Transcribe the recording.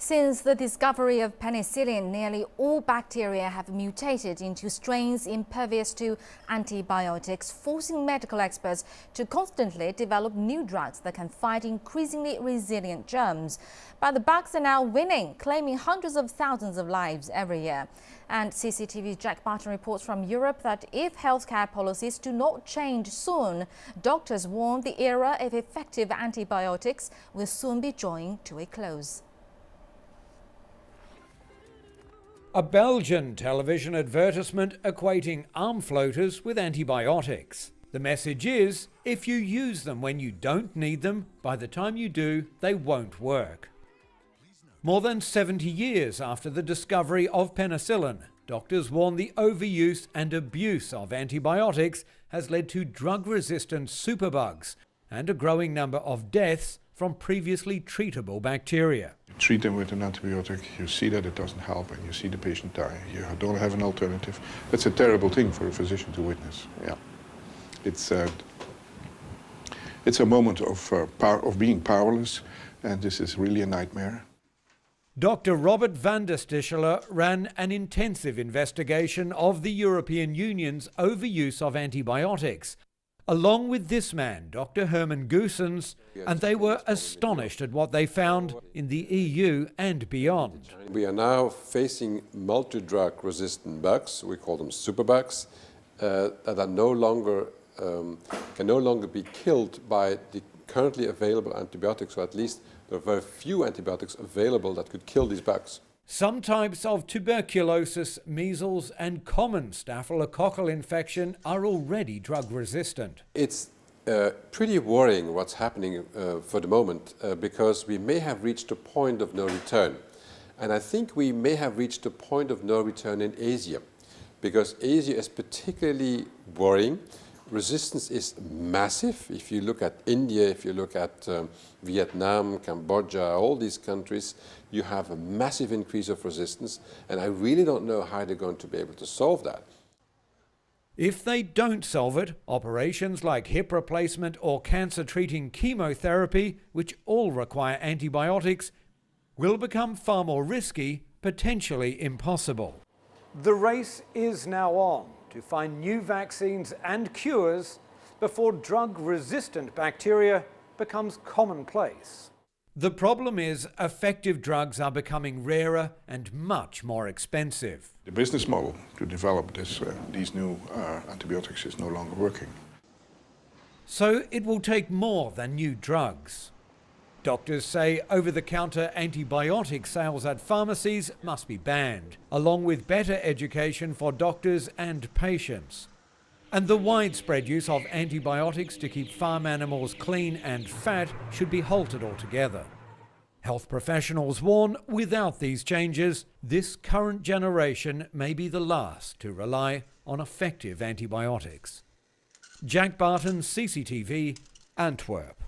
Since the discovery of penicillin, nearly all bacteria have mutated into strains impervious to antibiotics, forcing medical experts to constantly develop new drugs that can fight increasingly resilient germs. But the bugs are now winning, claiming hundreds of thousands of lives every year. And CCTV's Jack Barton reports from Europe that if healthcare policies do not change soon, doctors warn the era of effective antibiotics will soon be drawing to a close. A Belgian television advertisement equating arm floaters with antibiotics. The message is, if you use them when you don't need them, by the time you do, they won't work. More than 70 years after the discovery of penicillin, doctors warn the overuse and abuse of antibiotics has led to drug-resistant superbugs and a growing number of deaths from previously treatable bacteria. You treat them with an antibiotic, you see that it doesn't help, and you see the patient die. You don't have an alternative. That's a terrible thing for a physician to witness. Yeah, it's a moment of being powerless, and this is really a nightmare. Dr. Robert van der Stichler ran an intensive investigation of the European Union's overuse of antibiotics, along with this man, Dr. Herman Goossens, and they were astonished at what they found in the EU and beyond. We are now facing multi-drug resistant bugs, we call them superbugs, that are can no longer be killed by the currently available antibiotics, or at least there are very few antibiotics available that could kill these bugs. Some types of tuberculosis, measles and common staphylococcal infection are already drug resistant. It's pretty worrying what's happening for the moment because we may have reached a point of no return. And I think we may have reached a point of no return in Asia, because Asia is particularly worrying. Resistance is massive. If you look at India, if you look at Vietnam, Cambodia, all these countries, you have a massive increase of resistance, and I really don't know how they're going to be able to solve that. If they don't solve it, operations like hip replacement or cancer-treating chemotherapy, which all require antibiotics, will become far more risky, potentially impossible. The race is now on to find new vaccines and cures before drug-resistant bacteria becomes commonplace. The problem is effective drugs are becoming rarer and much more expensive. The business model to develop these new antibiotics is no longer working. So it will take more than new drugs. Doctors say over-the-counter antibiotic sales at pharmacies must be banned, along with better education for doctors and patients. And the widespread use of antibiotics to keep farm animals clean and fat should be halted altogether. Health professionals warn without these changes, this current generation may be the last to rely on effective antibiotics. Jack Barton, CCTV, Antwerp.